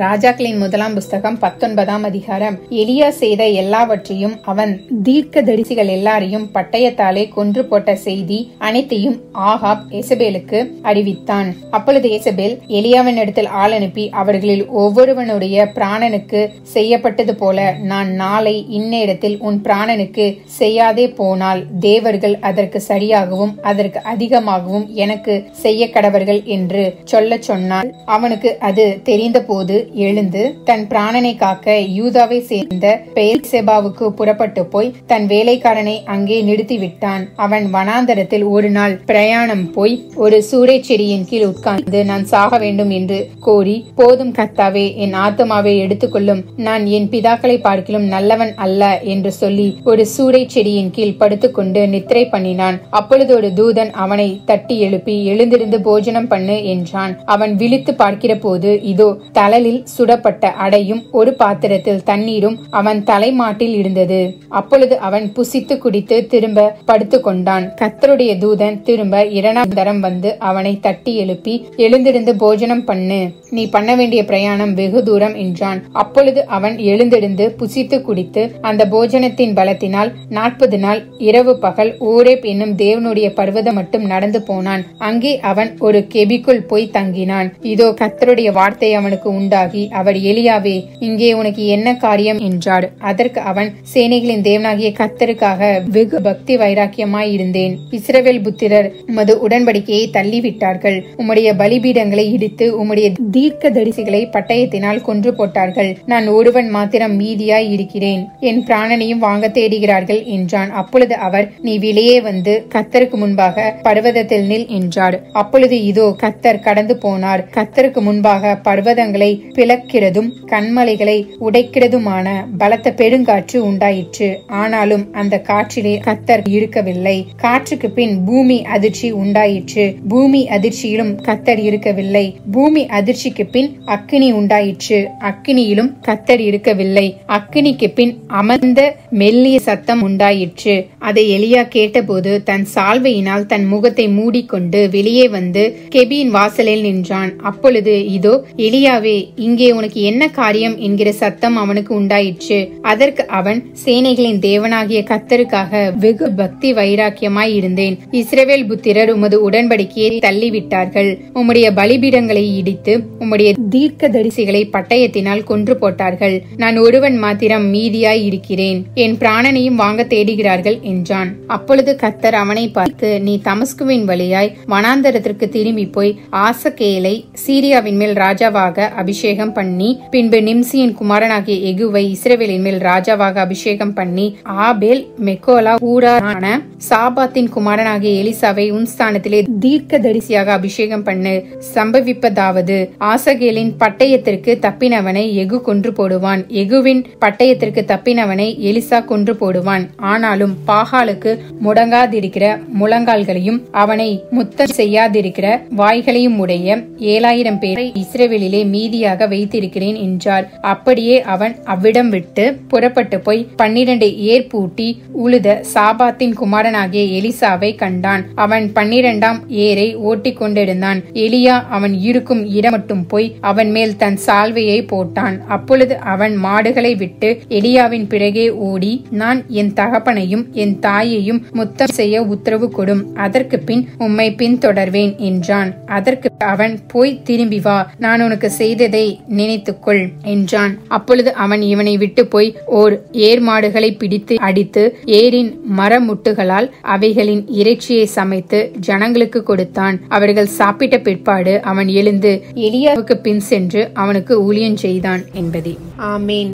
ராஜாக்களின் முதலாம் புஸ்தகம் 19ஆம் அதிகாரம். எலியா செய்த எல்லாவற்றையும் அவன் தீர்க்கதரிசிகள் எல்லாரையும் பட்டயத்தாலே கொன்று போட்ட செய்தி அனைத்தையும் ஆகாப் எசபேலுக்கு அறிவித்தான். அப்பொழுது எசபேல் எலியாவின் இடத்தில் ஆள் அனுப்பி, அவர்களில் ஒவ்வொருவனுடைய பிராணனுக்கு செய்யப்பட்டது போல நான் நாளை இன்ன இடத்தில் உன் பிராணனுக்கு செய்யாதே போனால் தேவர்கள் அதற்கு சரியாகவும் அதற்கு அதிகமாகவும் எனக்கு செய்ய கடவர்கள் என்று சொல்ல சொன்னால், அவனுக்கு அது தெரிந்த போது எழுந்து தன் பிராணனை காக்க யூதாவை சேர்ந்த பெயர்செபாவுக்கு புறப்பட்டு போய் தன் வேலைக்காரனை அங்கே நிறுத்திவிட்டான். அவன் வனாந்தரத்தில் ஒரு நாள் பிரயாணம் போய் ஒரு சூறை செடியின் கீழ் உட்கார்ந்து நான் சாக வேண்டும் என்று கோரி, போதும் கர்த்தாவே, என் ஆத்துமாவை எடுத்துக்கொள்ளும், நான் என் பிதாக்களை பார்க்கிலும் நல்லவன் அல்ல என்று சொல்லி ஒரு சூறை செடியின் கீழ் படுத்துக்கொண்டு நித்திரை பண்ணினான். அப்பொழுது ஒரு தூதன் அவனை தட்டி எழுப்பி, எழுந்திருந்து போஜனம் பண்ணு என்றான். அவன் விழித்து பார்க்கிற போது இதோ தழலில் சுடப்பட்ட அடையும் ஒரு பாத்திரத்தில் தண்ணீரும் அவன் தலைமாட்டில் இருந்தது. அப்பொழுது அவன் புசித்து குடித்து திரும்ப படுத்து கொண்டான். கர்த்தருடைய தூதன் திரும்ப 2ஆம் தரம் வந்து அவனை தட்டி எழுப்பி, எழுந்திருந்து போஜனம் பண்ணு, நீ பண்ண வேண்டிய பிரயாணம் வெகு தூரம் என்றான். அப்பொழுது அவன் எழுந்திருந்து புசித்து குடித்து அந்த போஜனத்தின் பலத்தினால் 40 நாள் இரவு பகல் ஓரேப் என்னும் தேவனுடைய பர்வதம் மட்டும் நடந்து போனான். அங்கே அவன் ஒரு கெபிக்குள் போய் தங்கினான். இதோ கர்த்தருடைய வார்த்தை அவனுக்கு உண்டாகி, அவர், எலியாவே, இங்கே உனக்கு என்ன காரியம் என்றார். அதற்கு அவன், சேனைகளின் தேவனாகிய கர்த்தருக்காக வெகு பக்தி வைராக்கியமாய் இருந்தேன். இஸ்ரவேல் புத்திரர் உமது உடன்படிக்கையை தள்ளிவிட்டார்கள். உம்முடைய பலிபீடங்களை இடித்து உம்முடைய தீர்க்கதரிசிகளை பட்டயத்தினால் கொன்று போட்டார்கள். நான் ஒருவன் மாத்திரம் மீதியாய் இருக்கிறேன். என் பிராணனையும் வாங்க தேடுகிறார்கள் என்றான். அப்பொழுது அவர், நீ வெளியே வந்து கர்த்தருக்கு முன்பாக பர்வதத்தில் நில் என்றார். அப்பொழுது இதோ கர்த்தர் கடந்து போனார். கர்த்தருக்கு முன்பாக பர்வதங்களை பிளக்கிறதும் கண்மலைகளை உடைக்கிறதுமான பலத்த பெருங்காற்று உண்டாயிற்று. ஆனாலும் அந்த காற்றிலே கர்த்தர் இருக்கவில்லை. காற்றுக்கு பின் பூமி அதிர்ச்சி உண்டாயிற்று. பூமி அதிர்ச்சியிலும் கர்த்தர் இருக்கவில்லை. பூமி அதிர்ச்சிக்கு பின் அக்கினி உண்டாயிற்று. அக்கினியிலும் கர்த்தர் இருக்கவில்லை. அக்கினிக்கு பின் அமர்ந்த மெல்லிய சத்தம் உண்டாயிற்று. அதை எலியா கேட்டபோது தன் சால்வையினால் தன் முகத்தை மூடிக்கொண்டு வெளியே வந்து கெபியின் வாசலில் நின்றான். அப்பொழுது இதோ, எலியாவே, இங்கே உனக்கு என்ன காரியம் என்கிற சத்தம் அவனுக்கு உண்டாயிற்று. அதற்கு அவன், சேனைகளின் தேவனாகிய கர்த்தருக்காக வெகு பக்தி வைராக்கியமாய் இருந்தேன். இஸ்ரவேல் புத்திரர் உமது உடன்படிக்கையை தள்ளிவிட்டார்கள். உம்முடைய பலிபீடங்களை இடித்து உம்முடைய தீர்க்கதரிசிகளை பட்டயத்தினால் கொன்று போட்டார்கள். நான் ஒருவன் மாத்திரம் மீதியாய் இருக்கிறேன். என் பிராணனையும் வாங்க தேடுகிறார்கள் என்றான். அப்பொழுது கர்த்தர் அவனை பார்த்து, நீ தமஸ்குவின் வழியாய் வனாந்தரத்திற்கு திரும்பி போய் ஆசகேலை சீரியாவின் மேல் ராஜாவாக அபிஷேகம் பண்ணி, பின்பு நிம்சியின் குமாரனாகிய எகுவை இஸ்ரவேலின் மேல் ராஜாவாக அபிஷேகம் பண்ணி, ஆபேல் மெகோலா ஊரான சாபாத்தின் குமாரனாகிய எலிசாவை உன் ஸ்தானத்திலே தீர்க்கதரிசியாக அபிஷேகம் பண்ணு. சம்பவிப்பதாவது, ஆசகேலின் பட்டயத்திற்கு தப்பினவனை எகு கொன்று போடுவான். எகுவின் பட்டயத்திற்கு தப்பினவனை எலிசா கொன்று போடுவான். ஆனாலும் பாகாலுக்கு முடங்காதிருக்கிற முழங்கால்களையும் அவனை முத்தம் செய்யாதிருக்கிற வாய்களையும் உடைய 7000 பேரை இஸ்ரவேலிலே மீதியாக வைத்திருக்கிறேன் என்றார். அப்படியே அவன் அவ்விடம் விட்டு புறப்பட்டு போய் 12 ஏர் பூட்டி உழுத சாபாத்தின் குமாரனாகிய எலிசாவை கண்டான். அவன் 12ஆம் ஏரை ஓட்டிக் கொண்டிருந்தான். எலியா அவன் இருக்கும் இடம் மட்டும் போய் அவன் மேல் தன் சால்வையை போட்டான். அப்பொழுது அவன் மாடுகளை விட்டு எலியாவின் பிறகே ஓடி, நான் என் தகப்பனையும் என் தாயையும் முத்தம் செய்ய உத்தரவு கொடும், அதற்கு பின் உம்மை பின்தொடர்வேன் என்றான். அதற்கு அவன், போய் திரும்பி வா, நான் உனக்கு செய்ததை நினைத்துக்கொள் என்றான். அப்பொழுது அவன் இவனை விட்டு போய் ஓர் ஏர் மாடுகளை பிடித்து அடித்து ஏரின் மரமுட்டுகளால் அவைகளின் இறைச்சியை சமைத்து ஜனங்களுக்கு கொடுத்தான். அவர்கள் சாப்பிட்ட பிற்பாடு அவன் எழுந்து எலியாவுக்கு பின் சென்று அவனுக்கு ஊழியம் செய்தான் என்பதே. ஆமேன்.